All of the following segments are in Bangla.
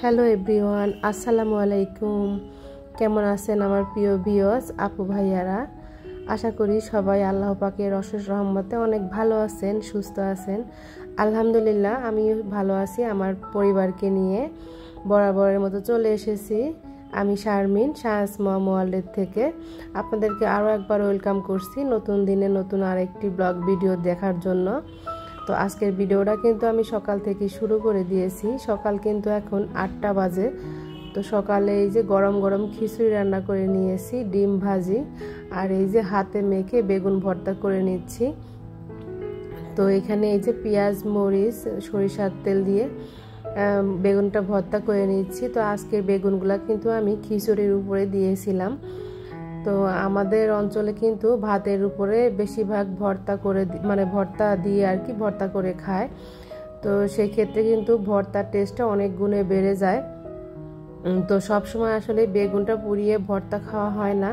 হ্যালো এভরিওয়ান, আসসালামু আলাইকুম। কেমন আছেন আমার প্রিয় ভিউয়ার্স আপু ভাইয়ারা? আশা করি সবাই আল্লাহ পাকের অশেষ রহমতে অনেক ভালো আছেন, সুস্থ আছেন। আলহামদুলিল্লাহ আমি ভালো আছি। আমার পরিবারকে নিয়ে বরাবরের মতো চলে এসেছি আমি শারমিন শাহসমা ওয়ার্ল্ড থেকে। আপনাদেরকে আরও একবার ওয়েলকাম করছি নতুন দিনে নতুন আরেকটি ব্লগ ভিডিও দেখার জন্য। তো আজকের ভিডিওটা কিন্তু আমি সকাল থেকে শুরু করে দিয়েছি। সকাল কিন্তু এখন 8টা বাজে। তো সকালে এই যে গরম গরম খিচুড়ি রান্না করে নিয়েছি, ডিম ভাজি, আর এই যে হাতে মেখে বেগুন ভর্তা করে নিচ্ছি। তো এখানে এই যে পেঁয়াজ মরিচ সরিষার তেল দিয়ে বেগুনটা ভর্তা করে নিচ্ছি। তো আজকের বেগুনগুলা কিন্তু আমি খিচুড়ির উপরে দিয়েছিলাম। তো আমাদের অঞ্চলে কিন্তু ভাতের উপরে বেশিরভাগ ভর্তা করে ভর্তা দিয়ে আর কি ভর্তা করে খায়। তো সেই ক্ষেত্রে কিন্তু ভর্তার টেস্টটা অনেক গুণে বেড়ে যায়। তো সব সময় আসলে বেগুনটা পুড়িয়ে ভর্তা খাওয়া হয় না।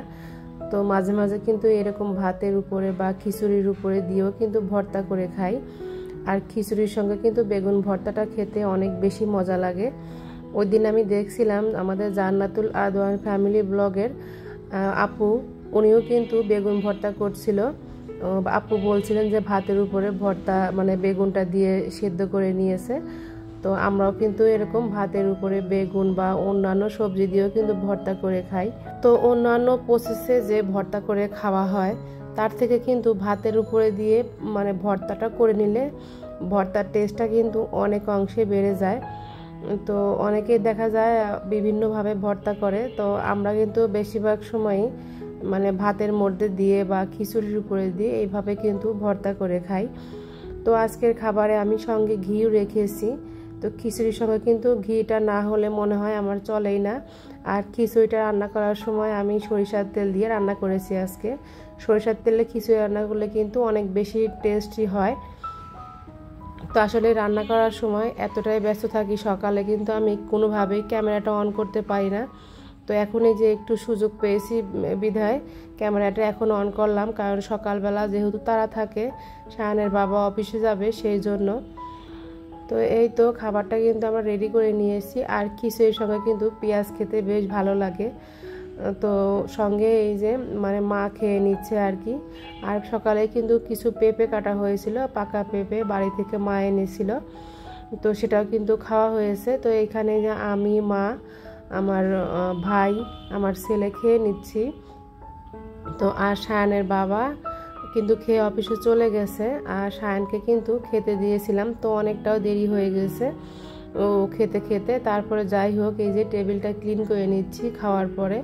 তো মাঝে মাঝে কিন্তু এরকম ভাতের উপরে বা খিচুড়ির উপরে দিয়েও কিন্তু ভর্তা করে খাই। আর খিচুড়ির সঙ্গে কিন্তু বেগুন ভর্তাটা খেতে অনেক বেশি মজা লাগে। ওই দিন আমি দেখছিলাম আমাদের জান্নাতুল আদওয়ান ফ্যামিলি ব্লগের আপু, উনিও কিন্তু বেগুন ভর্তা করছিল। আপু বলছিলেন যে ভাতের উপরে ভর্তা বেগুনটা দিয়ে সেদ্ধ করে নিয়েছে। তো আমরাও কিন্তু এরকম ভাতের উপরে বেগুন বা অন্যান্য সবজি দিয়েও কিন্তু ভর্তা করে খাই। তো অন্যান্য প্রসেসে যে ভর্তা করে খাওয়া হয় তার থেকে কিন্তু ভাতের উপরে দিয়ে ভর্তাটা করে নিলে ভর্তার টেস্টটা কিন্তু অনেক অংশে বেড়ে যায়। তো অনেকেই দেখা যায় বিভিন্নভাবে ভর্তা করে। তো আমরা কিন্তু বেশিরভাগ সময়ই ভাতের মধ্যে দিয়ে বা খিচুড়ির উপরে দিয়ে এইভাবে কিন্তু ভর্তা করে খাই। তো আজকের খাবারে আমি সঙ্গে ঘিও রেখেছি। তো খিচুড়ির সঙ্গে কিন্তু ঘিটা না হলে মনে হয় আমার চলেই না। আর খিচুড়িটা রান্না করার সময় আমি সরিষার তেল দিয়ে রান্না করেছি আজকে। সরিষার তেলে খিচুড়ি রান্না করলে কিন্তু অনেক বেশি টেস্টি হয়। তো আসলে রান্না করার সময় এতটাই ব্যস্ত থাকি সকালে কিন্তু আমি কোনোভাবেই ক্যামেরাটা অন করতে পারি না। তো এখন এই যে একটু সুযোগ পেয়েছি বিধায় ক্যামেরাটা এখন অন করলাম, কারণ সকালবেলা যেহেতু তাড়া থাকে, শাহানের বাবা অফিসে যাবে সেই জন্য। তো এই তো খাবারটা কিন্তু আমরা রেডি করে নিয়েছি। আর খিচুড়ির সঙ্গে কিন্তু পেঁয়াজ খেতে বেশ ভালো লাগে। তো সঙ্গে এই যে মা খেয়ে নিচ্ছে আর কি। আর সকালে কিন্তু কিছু পেঁপে কাটা হয়েছিল, পাকা পেঁপে বাড়ি থেকে মা এনেছিল। তো সেটাও কিন্তু খাওয়া হয়েছে। তো এখানে যে আমি, মা, আমার ভাই, আমার ছেলে খেয়ে নিচ্ছি। তো আর শায়ানের বাবা কিন্তু খেয়ে অফিসে চলে গেছে। আর শায়ানকে কিন্তু খেতে দিয়েছিলাম, তো অনেকটাও দেরি হয়ে গেছে ও খেতে খেতে। তারপরে যাই হোক এই যে টেবিলটা ক্লিন করে নিচ্ছি খাওয়ার পরে।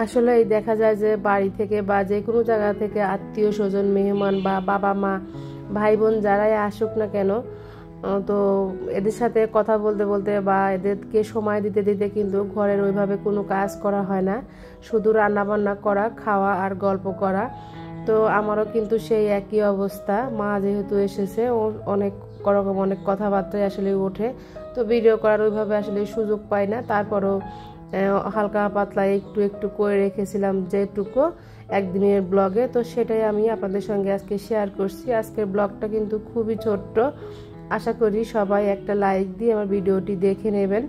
আসলে এই দেখা যায় যে বাড়ি থেকে বা যে কোনো জায়গা থেকে আত্মীয় স্বজন, মেহমান বা বাবা মা ভাই বোন যারাই আসুক না কেন, তো এদের সাথে কথা বলতে বলতে বা এদেরকে সময় দিতে দিতে কিন্তু ঘরের ওইভাবে কোনো কাজ করা হয় না, শুধু রান্না বান্না করা, খাওয়া আর গল্প করা। তো আমারও কিন্তু সেই একই অবস্থা। মা যেহেতু এসেছে, ও অনেক কথাবার্তায় আসলে ওঠে। তো ভিডিও করার ওইভাবে আসলে সুযোগ পাই না। তারপরও হালকা পাতলা একটু একটু করে রেখেছিলাম যেটুকু একদিনের ব্লগে। তো সেটাই আমি আপনাদের সঙ্গে আজকে শেয়ার করছি। আজকের ব্লগটা কিন্তু খুবই ছোট্ট। আশা করি সবাই একটা লাইক দিয়ে আমার ভিডিওটি দেখে নেবেন।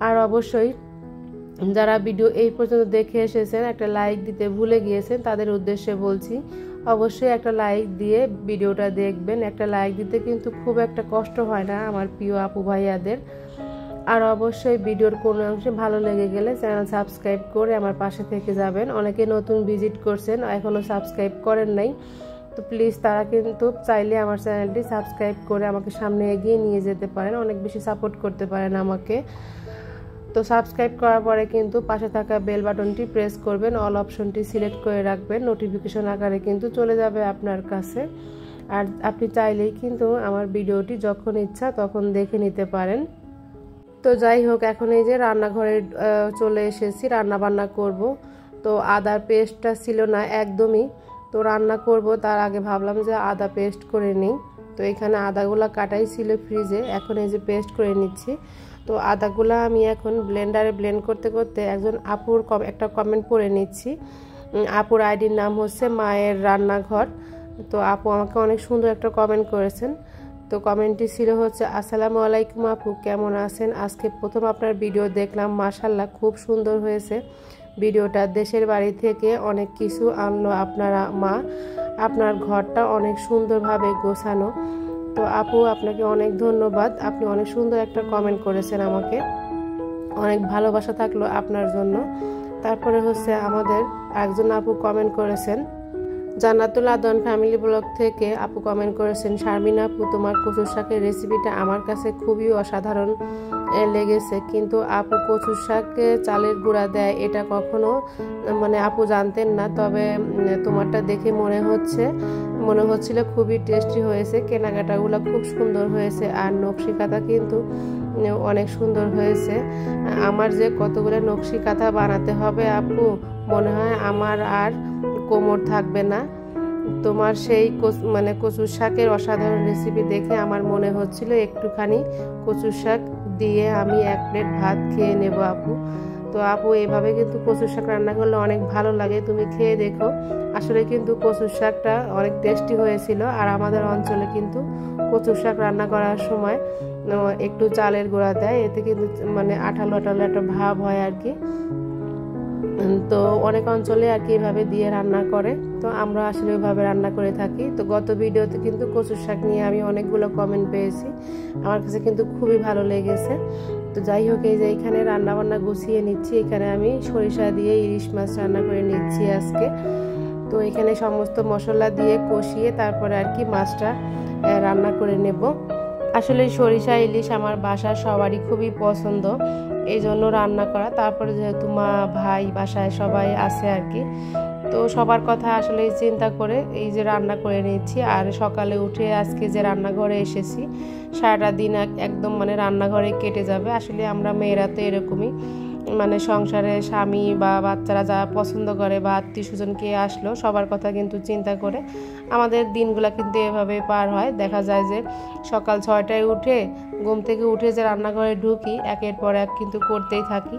আর অবশ্যই যারা ভিডিও এই পর্যন্ত দেখে এসেছেন, একটা লাইক দিতে ভুলে গিয়েছেন, তাদের উদ্দেশ্যে বলছি অবশ্যই একটা লাইক দিয়ে ভিডিওটা দেখবেন। একটা লাইক দিতে কিন্তু খুব একটা কষ্ট হয় না আমার প্রিয় আপু ভাইয়াদের। আর অবশ্যই ভিডিওর কোনো অংশে ভালো লেগে গেলে চ্যানেল সাবস্ক্রাইব করে আমার পাশে থেকে যাবেন। অনেকে নতুন ভিজিট করছেন, এখনও সাবস্ক্রাইব করেন নাই, তো প্লিজ তারা কিন্তু চাইলে আমার চ্যানেলটি সাবস্ক্রাইব করে আমাকে সামনে এগিয়ে নিয়ে যেতে পারেন, অনেক বেশি সাপোর্ট করতে পারেন আমাকে। তো সাবস্ক্রাইব করার পরে কিন্তু পাশে থাকা বেল বাটনটি প্রেস করবেন, অল অপশনটি সিলেক্ট করে রাখবেন, নোটিফিকেশন আকারে কিন্তু চলে যাবে আপনার কাছে। আর আপনি চাইলেই কিন্তু আমার ভিডিওটি যখন ইচ্ছা তখন দেখে নিতে পারেন। তো যাই হোক, এখন এই যে রান্নাঘরে চলে এসেছি, রান্না বান্না করব। তো আদার পেস্টটা ছিল না একদমই, তো রান্না করব তার আগে ভাবলাম যে আদা পেস্ট করে নিই। তো এখানে আদাগুলা কাটাই ছিল ফ্রিজে, এখন এই যে পেস্ট করে নিচ্ছি। তো আদাগুলা আমি এখন ব্লেন্ডারে ব্লেন্ড করতে করতে একজন আপুর একটা কমেন্ট পড়ে নিচ্ছি। আপুর আইডির নাম হচ্ছে মায়ের রান্নাঘর। তো আপু আমাকে অনেক সুন্দর একটা কমেন্ট করেছেন। তো কমেন্টটি ছিল হচ্ছে আসসালামু আলাইকুম আপু, কেমন আছেন? আজকে প্রথম আপনার ভিডিও দেখলাম, মাশাআল্লাহ খুব সুন্দর হয়েছে ভিডিওটা। দেশের বাড়ি থেকে অনেক কিছু আনলো আপনারা মা, আপনার ঘরটা অনেক সুন্দরভাবে গোছানো। তো আপু আপনাকে অনেক ধন্যবাদ, আপনি অনেক সুন্দর একটা কমেন্ট করেছেন, আমাকে অনেক ভালোবাসা থাকলো আপনার জন্য। তারপরে হচ্ছে আমাদের একজন আপু কমেন্ট করেছেন, জান্নাতুল আদন ফ্যামিলি ব্লগ থেকে আপু কমেন্ট করেছেন, শারমিন আপু তোমার কচুর শাকের রেসিপিটা আমার কাছে খুবই অসাধারণ লেগেছে, কিন্তু আপু কচুর শাকে চালের গুঁড়া দেয় এটা কখনো আপু জানতেন না, তবে তোমারটা দেখে মনে হচ্ছিল খুবই টেস্টি হয়েছে, কেনাকাটাগুলো খুব সুন্দর হয়েছে, আর নকশি কাঁথা কিন্তু অনেক সুন্দর হয়েছে। আমার যে কতগুলো নকশি কাঁথা বানাতে হবে আপু, মনে হয় আমার আর কোমর থাকবে না। তোমার সেই কচুর শাকের অসাধারণ রেসিপি দেখে আমার মনে হচ্ছিল একটুখানি কচুর শাক দিয়ে আমি 1 প্লেট ভাত খেয়ে নেব আপু। তো আপু এভাবে কিন্তু কচুর শাক রান্না করলে অনেক ভালো লাগে, তুমি খেয়ে দেখো। আসলে কিন্তু কচুর শাকটা অনেক টেস্টি হয়েছিল। আর আমাদের অঞ্চলে কিন্তু কচুর শাক রান্না করার সময় একটু চালের গুঁড়া দেয়, এতে কিন্তু আঠালো আঠালো একটা ভাব হয় আর কি। তো অনেক অঞ্চলে আর কি এভাবে দিয়ে রান্না করে, তো আমরা আসলে ওইভাবে রান্না করে থাকি। তো গত ভিডিওতে কিন্তু কচুর শাক নিয়ে আমি অনেকগুলো কমেন্ট পেয়েছি, আমার কাছে কিন্তু খুবই ভালো লেগেছে। তো যাই হোক, এই যে এখানে রান্না বান্না গুছিয়ে নিচ্ছি, এখানে আমি সরিষা দিয়ে ইলিশ মাছ রান্না করে নিচ্ছি আজকে। তো এখানে সমস্ত মশলা দিয়ে কষিয়ে তারপরে আর কি মাছটা রান্না করে নেব। আসলে সরিষা ইলিশ আমার বাসার সবারই খুবই পছন্দ, এই জন্য রান্না করা। তারপরে যেহেতু মা ভাই বাসায় সবাই আছে আর কি, তো সবার কথা আসলে চিন্তা করে এই যে রান্না করে নিচ্ছি। আর সকালে উঠে আজকে যে রান্নাঘরে এসেছি, সারাটা দিন একদম রান্নাঘরে কেটে যাবে। আসলে আমরা মেয়েরা তো এরকমই, সংসারে স্বামী বা বাচ্চারা যা পছন্দ করে বা আত্মীয় স্বজন কে আসলো সবার কথা কিন্তু চিন্তা করে আমাদের দিনগুলো কিন্তু এভাবে পার হয়। দেখা যায় যে সকাল 6টায় উঠে ঘুম থেকে উঠে যে রান্নাঘরে ঢুকি, একের পর এক কিন্তু করতেই থাকি,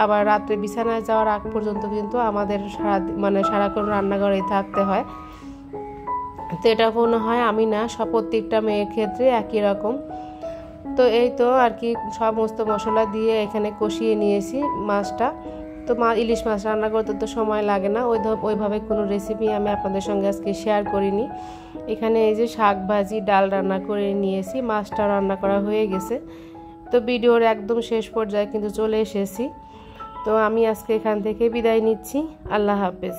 আবার রাত্রে বিছানায় যাওয়ার আগ পর্যন্ত কিন্তু আমাদের সারাক্ষণ রান্নাঘরেই থাকতে হয়। তো এটা মনে হয় আমি না, প্রত্যেকটা মেয়ের ক্ষেত্রে একই রকম। তো এই তো আর কি সমস্ত মশলা দিয়ে এখানে কষিয়ে নিয়েছি মাছটা। তো ইলিশ মাছ রান্না করতে তো সময় লাগে না, ওইভাবে কোনো রেসিপি আমি আপনাদের সঙ্গে আজকে শেয়ার করিনি। এখানে এই যে শাক ভাজি ডাল রান্না করে নিয়েছি, মাছটা রান্না করা হয়ে গেছে। তো ভিডিওর একদম শেষ পর্যায়ে কিন্তু চলে এসেছি। তো আমি আজকে এখান থেকে বিদায় নিচ্ছি, আল্লাহ হাফেজ।